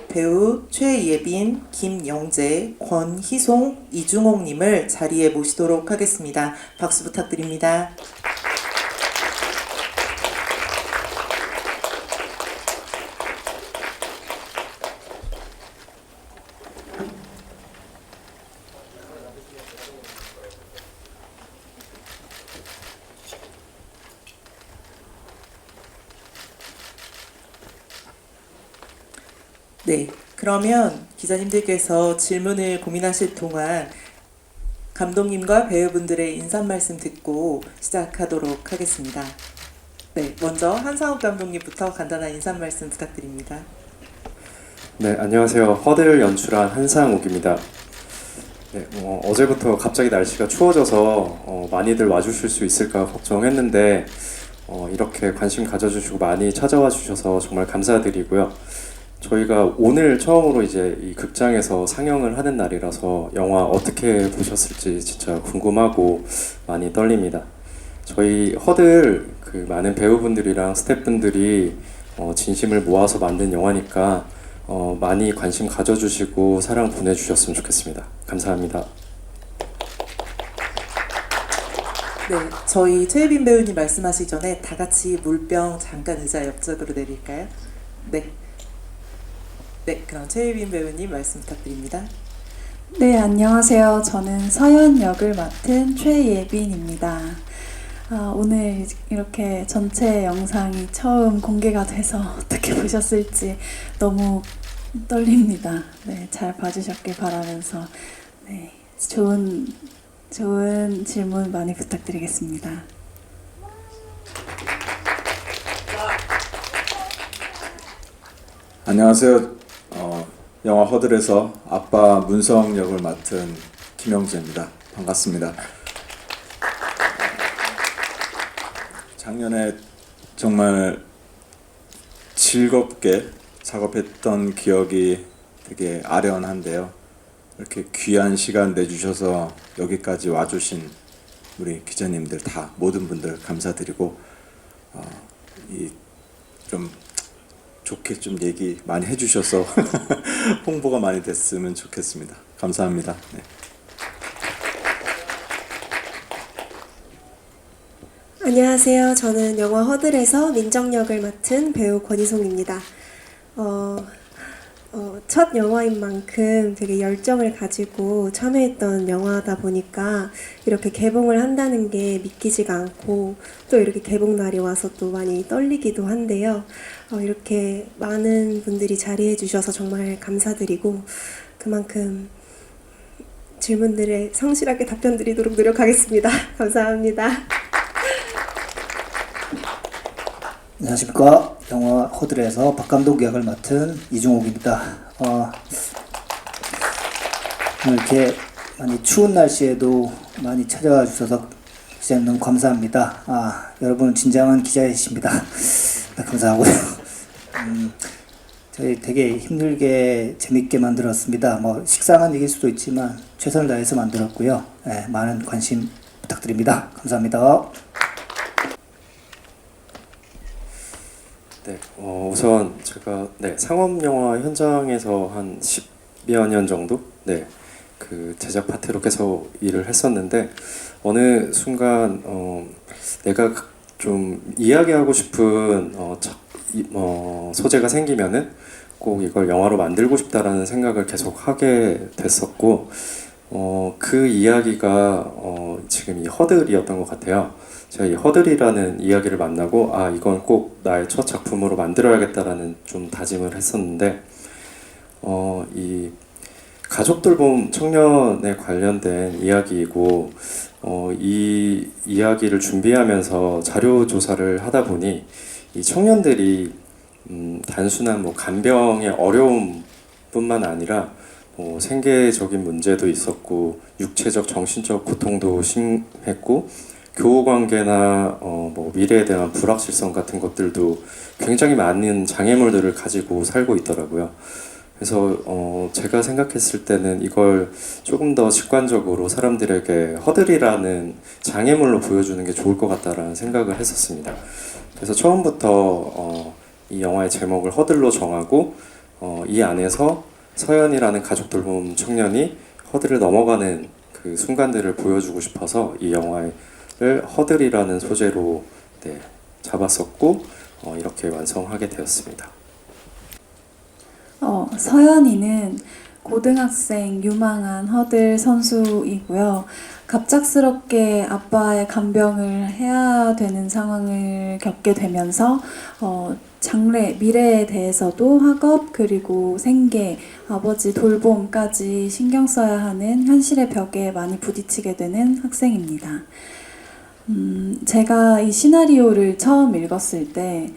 배우 최예빈, 김영재, 권희송, 이중옥님을 자리에 모시도록 하겠습니다. 박수 부탁드립니다. 네, 그러면 기자님들께서 질문을 고민하실 동안 감독님과 배우분들의 인사 말씀 듣고 시작하도록 하겠습니다. 네, 먼저 한상욱 감독님부터 간단한 인사 말씀 부탁드립니다. 네, 안녕하세요. 허들 연출한 한상욱입니다. 네, 어제부터 갑자기 날씨가 추워져서 많이들 와주실 수 있을까 걱정했는데 이렇게 관심 가져주시고 많이 찾아와 주셔서 정말 감사드리고요. 저희가 오늘 처음으로 이제 이 극장에서 상영을 하는 날이라서 영화 어떻게 보셨을지 진짜 궁금하고 많이 떨립니다. 저희 허들 그 많은 배우분들이랑 스태프분들이 진심을 모아서 만든 영화니까 많이 관심 가져주시고 사랑 보내주셨으면 좋겠습니다. 감사합니다. 네, 저희 최예빈 배우님 말씀하시기 전에 다 같이 물병 잠깐 의자 옆쪽으로 내릴까요? 네. 네, 그럼 최예빈 배우님 말씀 부탁드립니다. 네, 안녕하세요. 저는 서연 역을 맡은 최예빈입니다. 오늘 이렇게 전체 영상이 처음 공개가 돼서 어떻게 보셨을지 너무 떨립니다. 네, 잘 봐주셨길 바라면서 네, 좋은 질문 많이 부탁드리겠습니다. 안녕하세요. 영화 허들에서 아빠 문성 역을 맡은 김영재입니다. 반갑습니다. 작년에 정말 즐겁게 작업했던 기억이 되게 아련한데요. 이렇게 귀한 시간 내주셔서 여기까지 와주신 우리 기자님들 다 모든 분들 감사드리고 좀 좋게 좀 얘기 많이 해주셔서 홍보가 많이 됐으면 좋겠습니다. 감사합니다. 네. 안녕하세요. 저는 영화 허들에서 민정 역을 맡은 배우 권희송입니다. 첫 영화인 만큼 되게 열정을 가지고 참여했던 영화다 보니까 이렇게 개봉을 한다는 게 믿기지가 않고 또 이렇게 개봉 날이 와서 또 많이 떨리기도 한데요. 이렇게 많은 분들이 자리해 주셔서 정말 감사드리고 그만큼 질문들에 성실하게 답변 드리도록 노력하겠습니다. 감사합니다. 안녕하십니까. 영화 허들에서 박감독 역을 맡은 이중옥입니다. 오늘 이렇게 많이 추운 날씨에도 많이 찾아와 주셔서 기자님 너무 감사합니다. 여러분은 진정한 기자이십니다. 감사하고요. 저희 되게 힘들게 재밌게 만들었습니다. 식상한 얘기일 수도 있지만 최선을 다해서 만들었고요. 네, 많은 관심 부탁드립니다. 감사합니다. 네, 우선 제가 상업 영화 현장에서 한 10여 년 정도 그 제작 파트로 계속 일을 했었는데 어느 순간 내가 좀 이야기하고 싶은 소재가 생기면은 꼭 이걸 영화로 만들고 싶다라는 생각을 계속 하게 됐었고 그 이야기가 지금 이 허들이었던 것 같아요. 제가 이 허들이라는 이야기를 만나고 이건 꼭 나의 첫 작품으로 만들어야겠다라는 좀 다짐을 했었는데 이 가족 돌봄 청년에 관련된 이야기이고 이 이야기를 준비하면서 자료 조사를 하다 보니 이 청년들이 단순한 간병의 어려움뿐만 아니라 생계적인 문제도 있었고 육체적 정신적 고통도 심했고 교우 관계나 미래에 대한 불확실성 같은 것들도 굉장히 많은 장애물들을 가지고 살고 있더라고요. 그래서 제가 생각했을 때는 이걸 조금 더 직관적으로 사람들에게 허들이라는 장애물로 보여주는 게 좋을 것 같다라는 생각을 했었습니다. 그래서 처음부터 이 영화의 제목을 허들로 정하고 이 안에서 서연이라는 가족 돌봄 청년이 허들을 넘어가는 그 순간들을 보여주고 싶어서 이 영화를 허들이라는 소재로 네, 잡았었고 이렇게 완성하게 되었습니다. 서연이는 고등학생 유망한 허들 선수이고요. 갑작스럽게 아빠의 간병을 해야 되는 상황을 겪게 되면서 장래, 미래에 대해서도 학업 그리고 생계, 아버지 돌봄까지 신경 써야 하는 현실의 벽에 많이 부딪히게 되는 학생입니다. 제가 이 시나리오를 처음 읽었을 때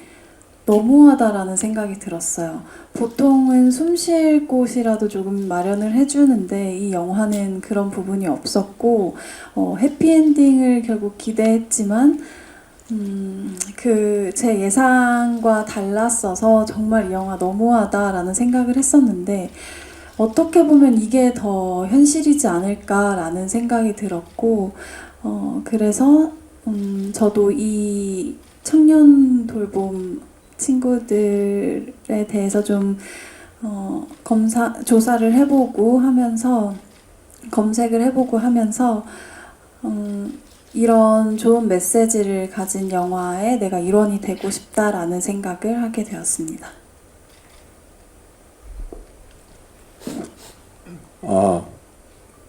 너무하다라는 생각이 들었어요. 보통은 숨 쉴 곳이라도 조금 마련을 해주는데 이 영화는 그런 부분이 없었고 해피엔딩을 결국 기대했지만 제 예상과 달랐어서 정말 이 영화 너무하다라는 생각을 했었는데 어떻게 보면 이게 더 현실이지 않을까라는 생각이 들었고 그래서 저도 이 청년 돌봄 친구들에 대해서 좀 조사를 해보고 하면서 검색을 해보고 하면서 이런 좋은 메시지를 가진 영화에 내가 일원이 되고 싶다라는 생각을 하게 되었습니다.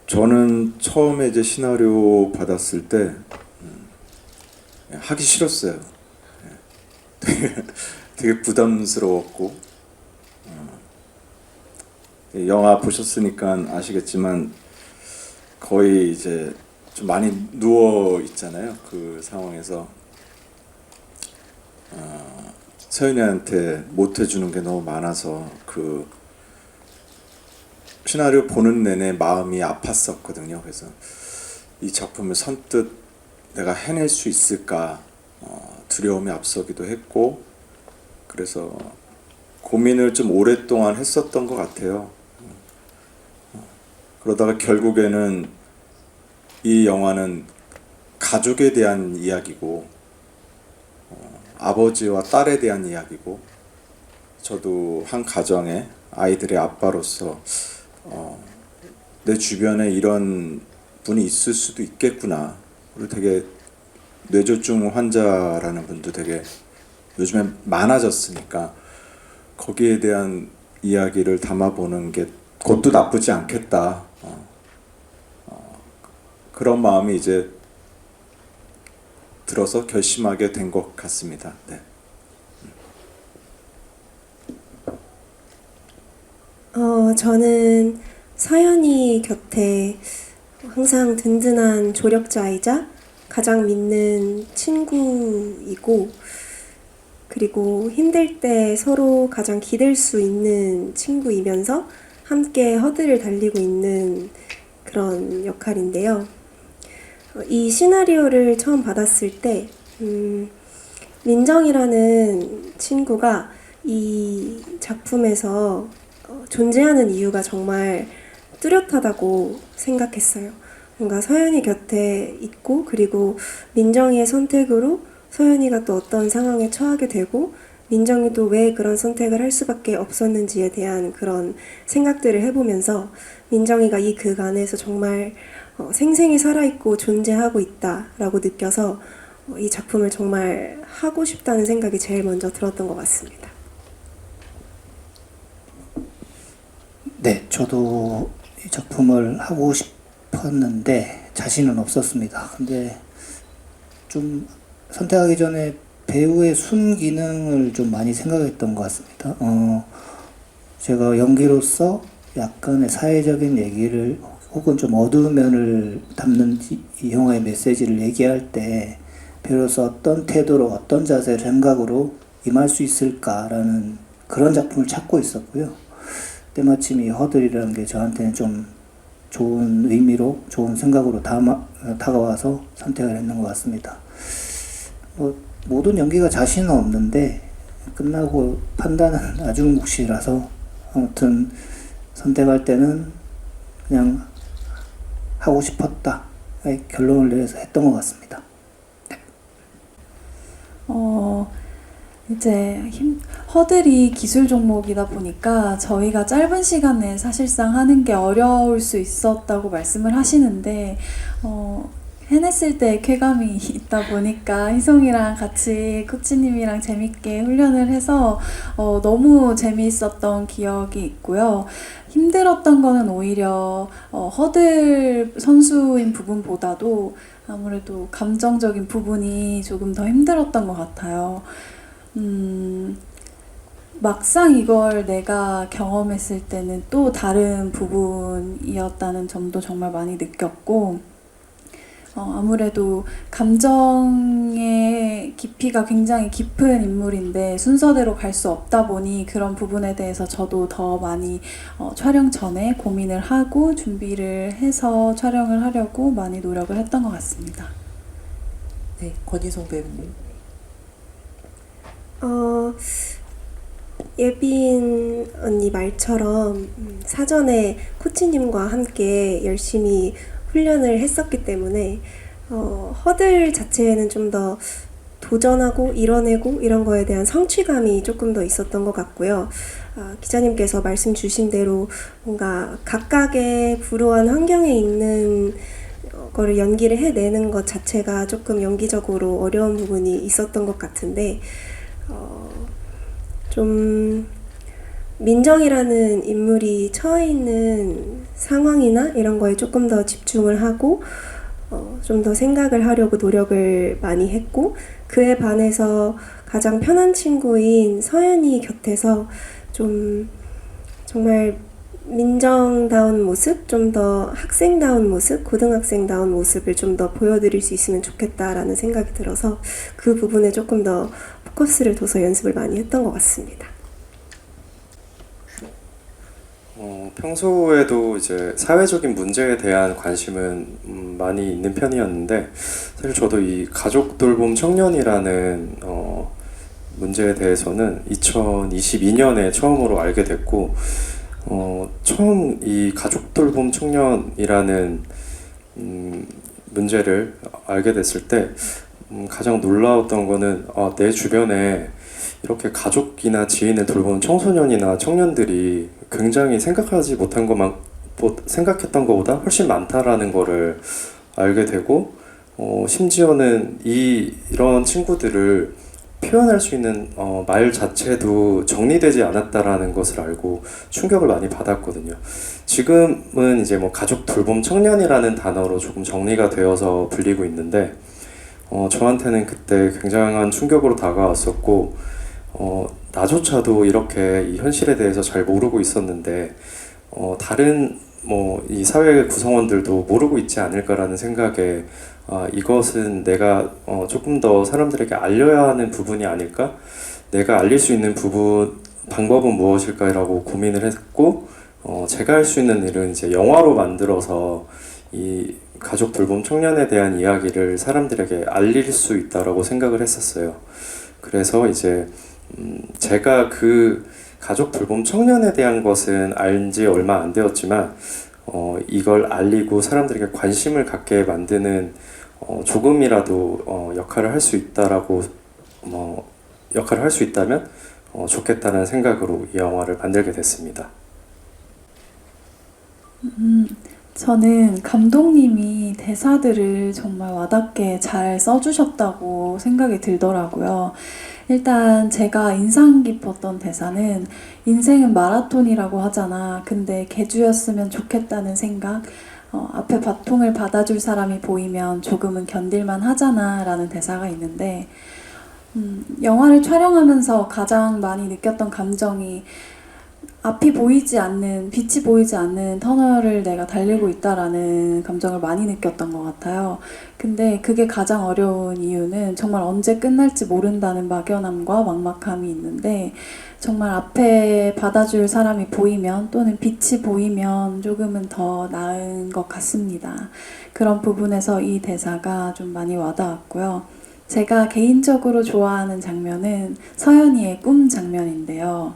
저는 처음에 이제 시나리오 받았을 때 하기 싫었어요. 되게 부담스러웠고 영화 보셨으니까 아시겠지만 거의 이제 좀 많이 누워 있잖아요. 그 상황에서 서연이한테 못 해주는 게 너무 많아서 그 시나리오 보는 내내 마음이 아팠었거든요. 그래서 이 작품을 선뜻 내가 해낼 수 있을까 두려움이 앞서기도 했고 그래서 고민을 좀 오랫동안 했었던 것 같아요. 그러다가 결국에는 이 영화는 가족에 대한 이야기고 아버지와 딸에 대한 이야기고 저도 한 가정의 아이들의 아빠로서 내 주변에 이런 분이 있을 수도 있겠구나. 그리고 되게 뇌졸중 환자라는 분도 되게 요즘에 많아졌으니까 거기에 대한 이야기를 담아보는 게 그것도 나쁘지 않겠다. 그런 마음이 이제 들어서 결심하게 된 것 같습니다. 네. 저는 서연이 곁에 항상 든든한 조력자이자 가장 믿는 친구이고 그리고 힘들 때 서로 가장 기댈 수 있는 친구이면서 함께 허들을 달리고 있는 그런 역할인데요. 이 시나리오를 처음 받았을 때 민정이라는 친구가 이 작품에서 존재하는 이유가 정말 뚜렷하다고 생각했어요. 뭔가 서연이 곁에 있고 그리고 민정이의 선택으로 서연이가 또 어떤 상황에 처하게 되고 민정이도 왜 그런 선택을 할 수밖에 없었는지에 대한 그런 생각들을 해보면서 민정이가 이 극 안에서 정말 생생히 살아있고 존재하고 있다라고 느껴서 이 작품을 정말 하고 싶다는 생각이 제일 먼저 들었던 것 같습니다. 네, 저도 이 작품을 하고 싶었는데 자신은 없었습니다. 근데 좀 선택하기 전에 배우의 순기능을 좀 많이 생각했던 것 같습니다. 제가 연기로서 약간의 사회적인 얘기를 혹은 좀 어두운 면을 담는 이 영화의 메시지를 얘기할 때 배우로서 어떤 태도로 어떤 자세를 생각으로 임할 수 있을까라는 그런 작품을 찾고 있었고요. 때마침 이 허들이라는 게 저한테는 좀 좋은 의미로 좋은 생각으로 다가와서 선택을 했는 것 같습니다. 모든 연기가 자신은 없는데 끝나고 판단은 아주 묵시라서 아무튼 선택할 때는 그냥 하고 싶었다 결론을 내려서 했던 것 같습니다. 이제 허들이 기술 종목이다 보니까 저희가 짧은 시간에 사실상 하는 게 어려울 수 있었다고 말씀을 하시는데 해냈을 때 쾌감이 있다 보니까 희송이랑 같이 코치님이랑 재밌게 훈련을 해서 너무 재미있었던 기억이 있고요. 힘들었던 거는 오히려 허들 선수인 부분보다도 아무래도 감정적인 부분이 조금 더 힘들었던 것 같아요. 막상 이걸 내가 경험했을 때는 또 다른 부분이었다는 점도 정말 많이 느꼈고, 아무래도 감정의 깊이가 굉장히 깊은 인물인데 순서대로 갈 수 없다 보니 그런 부분에 대해서 저도 더 많이 촬영 전에 고민을 하고 준비를 해서 촬영을 하려고 많이 노력을 했던 것 같습니다. 네, 권희송 배우님. 예빈 언니 말처럼 사전에 코치님과 함께 열심히 훈련을 했었기 때문에 허들 자체에는 좀 더 도전하고 이뤄내고 이런 거에 대한 성취감이 조금 더 있었던 것 같고요. 기자님께서 말씀 주신 대로 뭔가 각각의 불우한 환경에 있는 거를 연기를 해내는 것 자체가 조금 연기적으로 어려운 부분이 있었던 것 같은데 좀 민정이라는 인물이 처해 있는 상황이나 이런 거에 조금 더 집중을 하고 좀 더 생각을 하려고 노력을 많이 했고, 그에 반해서 가장 편한 친구인 서연이 곁에서 좀 정말 민정다운 모습, 좀 더 학생다운 모습, 고등학생다운 모습을 좀 더 보여드릴 수 있으면 좋겠다라는 생각이 들어서 그 부분에 조금 더 포커스를 둬서 연습을 많이 했던 것 같습니다. 평소에도 이제 사회적인 문제에 대한 관심은 많이 있는 편이었는데, 사실 저도 이 가족 돌봄 청년이라는 문제에 대해서는 2022년에 처음으로 알게 됐고, 처음 이 가족 돌봄 청년이라는 문제를 알게 됐을 때 가장 놀라웠던 거는 내 주변에 이렇게 가족이나 지인을 돌보는 청소년이나 청년들이 굉장히 생각하지 못한 것만 생각했던 것보다 훨씬 많다라는 거를 알게 되고, 심지어는 이런 친구들을 표현할 수 있는 말 자체도 정리되지 않았다라는 것을 알고 충격을 많이 받았거든요. 지금은 이제 뭐 가족 돌봄 청년이라는 단어로 조금 정리가 되어서 불리고 있는데, 저한테는 그때 굉장한 충격으로 다가왔었고, 나조차도 이렇게 이 현실에 대해서 잘 모르고 있었는데 다른 이 사회 구성원들도 모르고 있지 않을까라는 생각에 이것은 내가 조금 더 사람들에게 알려야 하는 부분이 아닐까? 내가 알릴 수 있는 방법은 무엇일까라고 고민을 했고, 제가 할 수 있는 일은 이제 영화로 만들어서 이 가족 돌봄 청년에 대한 이야기를 사람들에게 알릴 수 있다라고 생각을 했었어요. 그래서 이제 제가 그 가족 돌봄 청년에 대한 것은 알지 얼마 안 되었지만 이걸 알리고 사람들에게 관심을 갖게 만드는 조금이라도 역할을 할 수 있다라고 역할을 할 수 있다면 좋겠다는 생각으로 이 영화를 만들게 됐습니다. 저는 감독님이 대사들을 정말 와닿게 잘 써주셨다고 생각이 들더라고요. 일단 제가 인상 깊었던 대사는 인생은 마라톤이라고 하잖아. 근데 개주였으면 좋겠다는 생각. 앞에 바통을 받아줄 사람이 보이면 조금은 견딜만 하잖아 라는 대사가 있는데, 영화를 촬영하면서 가장 많이 느꼈던 감정이 앞이 보이지 않는, 빛이 보이지 않는 터널을 내가 달리고 있다라는 감정을 많이 느꼈던 것 같아요. 근데 그게 가장 어려운 이유는 정말 언제 끝날지 모른다는 막연함과 막막함이 있는데, 정말 앞에 받아줄 사람이 보이면 또는 빛이 보이면 조금은 더 나은 것 같습니다. 그런 부분에서 이 대사가 좀 많이 와닿았고요. 제가 개인적으로 좋아하는 장면은 서연이의 꿈 장면인데요.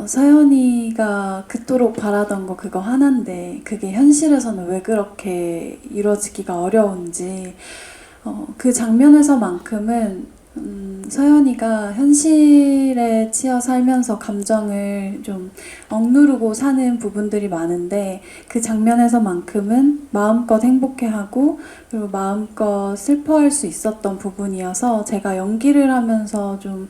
서연이가 그토록 바라던 거 그거 하나인데 그게 현실에서는 왜 그렇게 이루어지기가 어려운지, 그 장면에서만큼은 서연이가 현실에 치여 살면서 감정을 좀 억누르고 사는 부분들이 많은데 그 장면에서만큼은 마음껏 행복해하고 그리고 마음껏 슬퍼할 수 있었던 부분이어서 제가 연기를 하면서 좀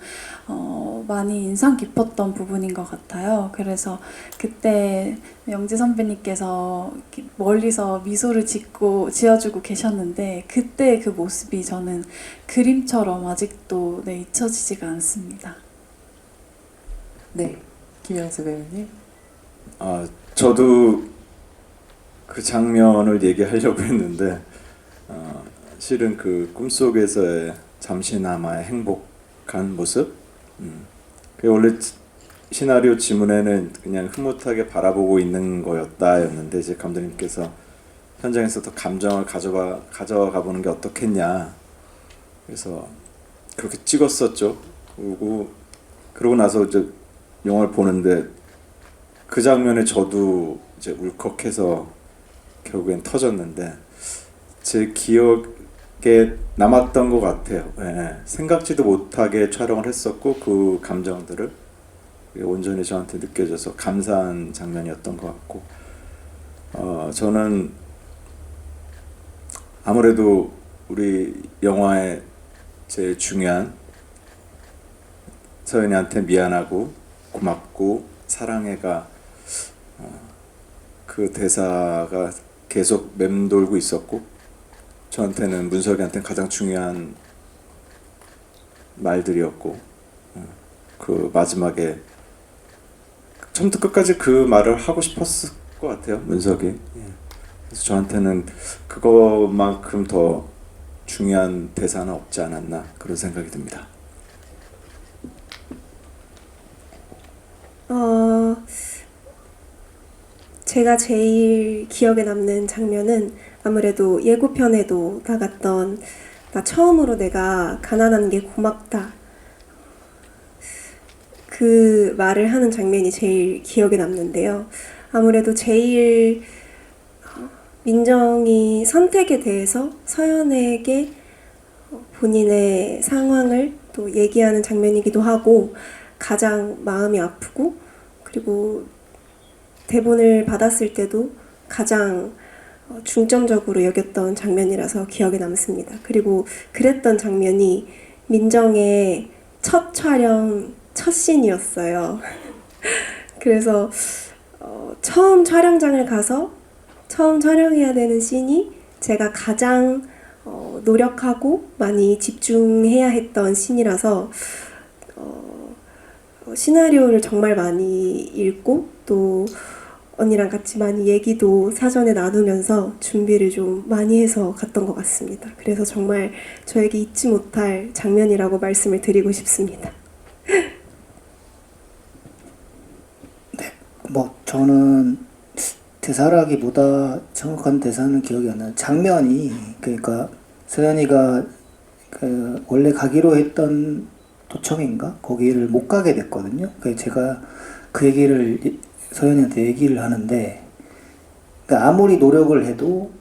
많이 인상 깊었던 부분인 것 같아요. 그래서 그때 영지 선배님께서 이렇게 멀리서 미소를 지어주고 계셨는데 그때 그 모습이 저는 그림처럼 아직도 잊혀지지가 않습니다. 네, 김영수 배우님. 저도 그 장면을 얘기하려고 했는데 실은 그 꿈속에서의 잠시나마의 행복한 모습, 그게 원래 시나리오 지문에는 그냥 흐뭇하게 바라보고 있는 거였다였는데 이제 감독님께서 현장에서 더 감정을 가져가 보는 게 어떻겠냐, 그래서 그렇게 찍었었죠. 그러고 나서 이제 영화를 보는데 그 장면에 저도 이제 울컥해서 결국엔 터졌는데 제 기억에 남았던 것 같아요. 네. 생각지도 못하게 촬영을 했었고 그 감정들을 온전히 저한테 느껴져서 감사한 장면이었던 것 같고, 저는 아무래도 우리 영화의 제일 중요한 서연이한테 미안하고 고맙고 사랑해가 그 대사가 계속 맴돌고 있었고, 저한테는 문석이한테는 가장 중요한 말들이었고, 그 마지막에 처음부터 끝까지 그 말을 하고 싶었을 것 같아요, 문석이. 그래서 저한테는 그것만큼 더 중요한 대사는 없지 않았나, 그런 생각이 듭니다. 제가 제일 기억에 남는 장면은 아무래도 예고편에도 나갔던 나 처음으로 내가 가난한 게 고맙다, 그 말을 하는 장면이 제일 기억에 남는데요. 아무래도 제일 민정이 선택에 대해서 서연에게 본인의 상황을 또 얘기하는 장면이기도 하고 가장 마음이 아프고, 그리고 대본을 받았을 때도 가장 중점적으로 여겼던 장면이라서 기억에 남습니다. 그리고 그랬던 장면이 민정의 첫 촬영, 첫 씬이었어요. 그래서 처음 촬영장을 가서 처음 촬영해야 되는 씬이 제가 가장 노력하고 많이 집중해야 했던 씬이라서 시나리오를 정말 많이 읽고 또 언니랑 같이 많이 얘기도 사전에 나누면서 준비를 좀 많이 해서 갔던 것 같습니다. 그래서 정말 저에게 잊지 못할 장면이라고 말씀을 드리고 싶습니다. 뭐 저는 대사라기보다 정확한 대사는 기억이 안 나요. 장면이, 그러니까 서연이가 그 원래 가기로 했던 도청인가 거기를 못 가게 됐거든요. 그래서 제가 그 얘기를 서연이한테 얘기를 하는데, 그러니까 아무리 노력을 해도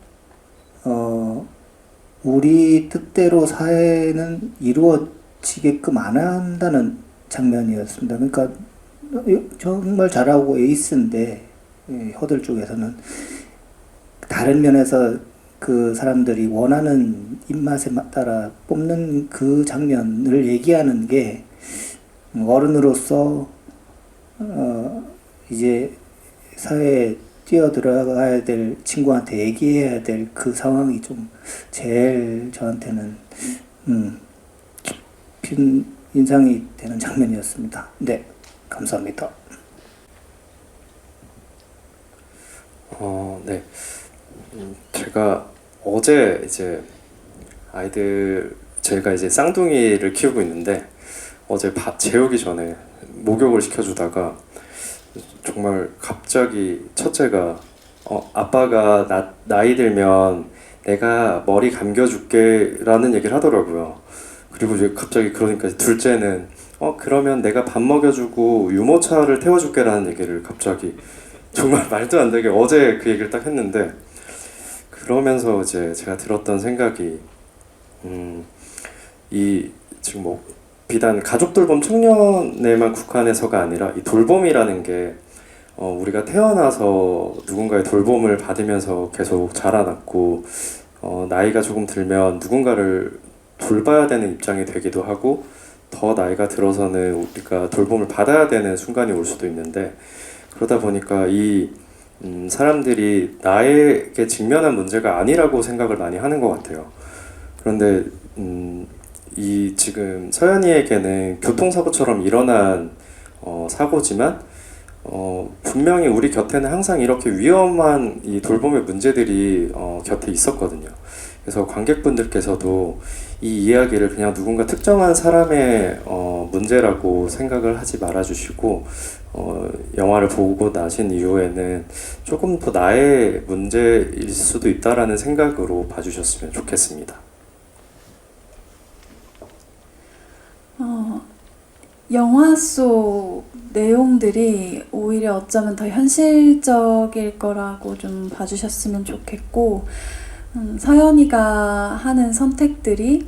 우리 뜻대로 사회는 이루어지게끔 안 한다는 장면이었습니다. 그러니까 정말 잘하고 에이스인데 허들 쪽에서는 다른 면에서 그 사람들이 원하는 입맛에 따라 뽑는 그 장면을 얘기하는 게 어른으로서 이제 사회에 뛰어들어가야 될 친구한테 얘기해야 될 그 상황이 좀 제일 저한테는 깊은 인상이 되는 장면이었습니다. 네, 감사합니다. 네. 제가 어제 이제 제가 이제 쌍둥이를 키우고 있는데 어제 밥 재우기 전에 목욕을 시켜주다가 정말 갑자기 첫째가 아빠가 나이 들면 내가 머리 감겨줄게 라는 얘기를 하더라고요. 그리고 이제 갑자기 그러니까 둘째는 그러면 내가 밥 먹여주고 유모차를 태워줄게 라는 얘기를 갑자기 정말 말도 안 되게 어제 그 얘기를 딱 했는데, 그러면서 이제 제가 들었던 생각이 이 지금 뭐 비단 가족 돌봄 청년에만 국한해서가 아니라 이 돌봄이라는 게 우리가 태어나서 누군가의 돌봄을 받으면서 계속 자라났고 나이가 조금 들면 누군가를 돌봐야 되는 입장이 되기도 하고 더 나이가 들어서는 우리가 돌봄을 받아야 되는 순간이 올 수도 있는데 그러다 보니까 이 사람들이 나에게 직면한 문제가 아니라고 생각을 많이 하는 것 같아요. 그런데 이 지금 서연이에게는 교통사고처럼 일어난 사고지만 분명히 우리 곁에는 항상 이렇게 위험한 이 돌봄의 문제들이 곁에 있었거든요. 그래서 관객분들께서도 이 이야기를 그냥 누군가 특정한 사람의 문제라고 생각을 하지 말아주시고 영화를 보고 나신 이후에는 조금 더 나의 문제일 수도 있다라는 생각으로 봐주셨으면 좋겠습니다. 영화 속 내용들이 오히려 어쩌면 더 현실적일 거라고 좀 봐주셨으면 좋겠고 서연이가 하는 선택들이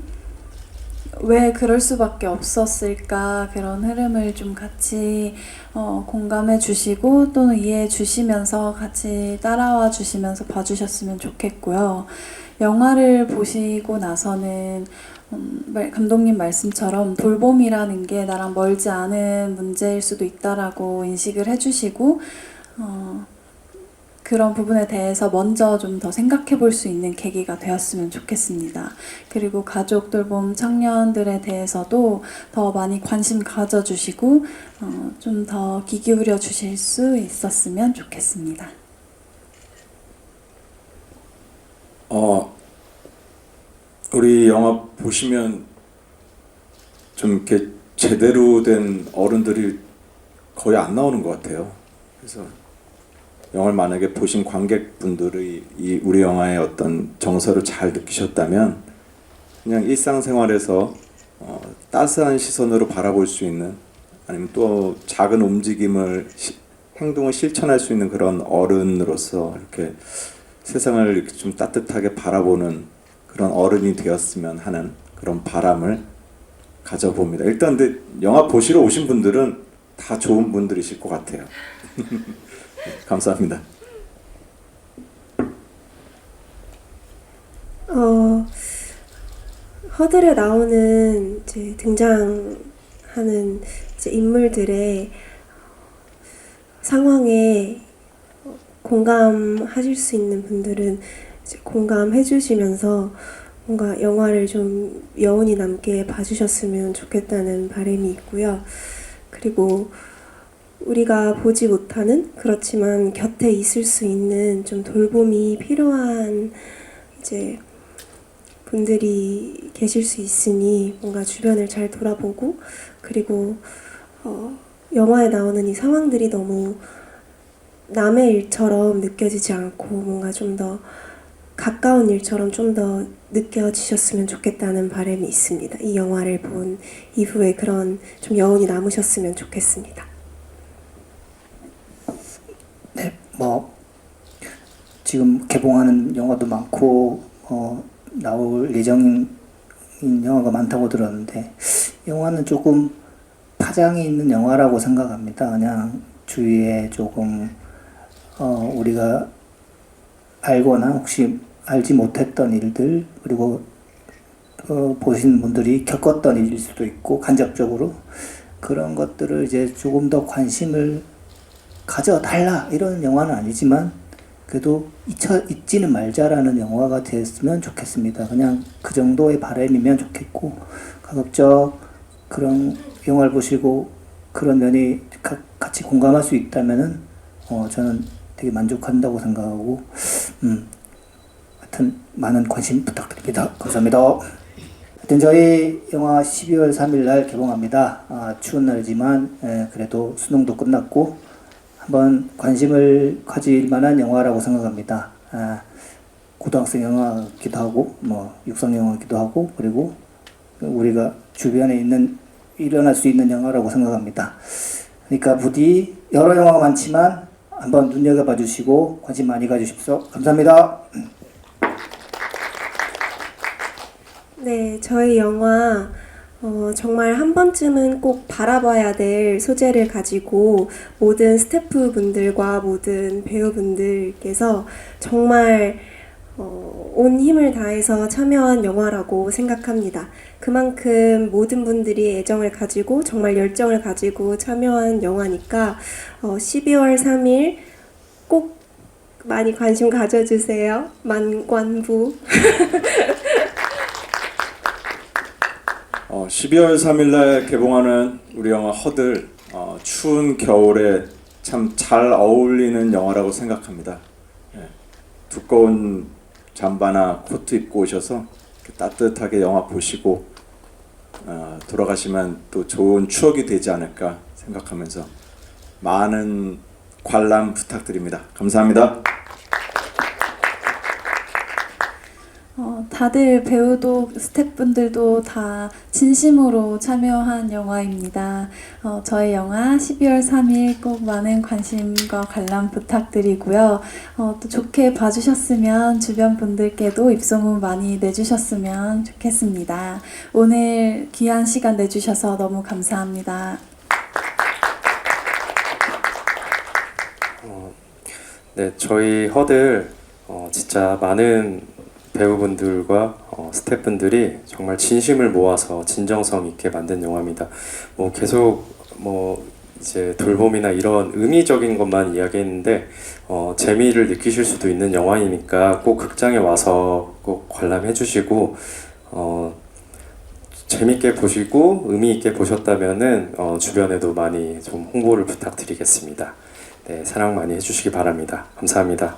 왜 그럴 수밖에 없었을까 그런 흐름을 좀 같이 공감해 주시고 또는 이해해 주시면서 같이 따라와 주시면서 봐주셨으면 좋겠고요. 영화를 보시고 나서는 감독님 말씀처럼 돌봄이라는 게 나랑 멀지 않은 문제일 수도 있다라고 인식을 해주시고 그런 부분에 대해서 먼저 좀 더 생각해 볼 수 있는 계기가 되었으면 좋겠습니다. 그리고 가족 돌봄 청년들에 대해서도 더 많이 관심 가져주시고 좀 더 귀 기울여 주실 수 있었으면 좋겠습니다. 우리 영화 보시면 좀 이렇게 제대로 된 어른들이 거의 안 나오는 것 같아요. 그래서 영화를 만약에 보신 관객분들이 이 우리 영화의 어떤 정서를 잘 느끼셨다면 그냥 일상생활에서 따스한 시선으로 바라볼 수 있는 아니면 또 작은 움직임을 행동을 실천할 수 있는 그런 어른으로서 이렇게 세상을 이렇게 좀 따뜻하게 바라보는 그런 어른이 되었으면 하는 그런 바람을 가져봅니다. 일단 근데 영화 보시러 오신 분들은 다 좋은 분들이실 것 같아요. 감사합니다. 허들에 나오는 이제 등장하는 이제 인물들의 상황에 공감하실 수 있는 분들은 이제 공감해 주시면서 뭔가 영화를 좀 여운이 남게 봐주셨으면 좋겠다는 바람이 있고요. 그리고 우리가 보지 못하는 그렇지만 곁에 있을 수 있는 좀 돌봄이 필요한 이제 분들이 계실 수 있으니 뭔가 주변을 잘 돌아보고 그리고 영화에 나오는 이 상황들이 너무 남의 일처럼 느껴지지 않고 뭔가 좀 더 가까운 일처럼 좀 더 느껴지셨으면 좋겠다는 바람이 있습니다. 이 영화를 본 이후에 그런 좀 여운이 남으셨으면 좋겠습니다. 네, 뭐 지금 개봉하는 영화도 많고 나올 예정인 영화가 많다고 들었는데 영화는 조금 파장이 있는 영화라고 생각합니다. 그냥 주위에 조금 우리가 알거나 혹시 알지 못했던 일들 그리고 보신 분들이 겪었던 일일 수도 있고 간접적으로 그런 것들을 이제 조금 더 관심을 가져달라 이런 영화는 아니지만 그래도 잊지는 말자라는 영화가 됐으면 좋겠습니다. 그냥 그 정도의 바람이면 좋겠고 가급적 그런 영화를 보시고 그런 면이 같이 공감할 수 있다면은 저는 되게 만족한다고 생각하고 하여튼 많은 관심 부탁드립니다. 감사합니다. 하여튼 저희 영화 12월 3일 날 개봉합니다. 추운 날이지만 그래도 수능도 끝났고 한번 관심을 가질 만한 영화라고 생각합니다. 고등학생 영화기도 하고 뭐 육상 영화기도 하고 그리고 우리가 주변에 일어날 수 있는 영화라고 생각합니다. 그러니까 부디 여러 영화가 많지만 한번 눈여겨봐 주시고 관심 많이 가주십시오. 감사합니다. 네, 저희 영화 정말 한 번쯤은 꼭 바라봐야 될 소재를 가지고 모든 스태프분들과 모든 배우분들께서 정말 온 힘을 다해서 참여한 영화라고 생각합니다. 그만큼 모든 분들이 애정을 가지고 정말 열정을 가지고 참여한 영화니까 12월 3일 꼭 많이 관심 가져주세요. 만관부. 12월 3일날 개봉하는 우리 영화 허들, 추운 겨울에 참 잘 어울리는 영화라고 생각합니다. 예, 두꺼운 잠바나 코트 입고 오셔서 따뜻하게 영화 보시고 돌아가시면 또 좋은 추억이 되지 않을까 생각하면서 많은 관람 부탁드립니다. 감사합니다. 다들 배우도 스태프분들도 다 진심으로 참여한 영화입니다. 저희 영화 12월 3일 꼭 많은 관심과 관람 부탁드리고요. 또 좋게 봐주셨으면 주변 분들께도 입소문 많이 내주셨으면 좋겠습니다. 오늘 귀한 시간 내주셔서 너무 감사합니다. 네, 저희 허들 진짜 많은 배우분들과 스태프분들이 정말 진심을 모아서 진정성 있게 만든 영화입니다. 계속 이제 돌봄이나 이런 의미적인 것만 이야기했는데 재미를 느끼실 수도 있는 영화이니까 꼭 극장에 와서 꼭 관람해 주시고 재밌게 보시고 의미 있게 보셨다면은 주변에도 많이 좀 홍보를 부탁드리겠습니다. 네, 사랑 많이 해주시기 바랍니다. 감사합니다.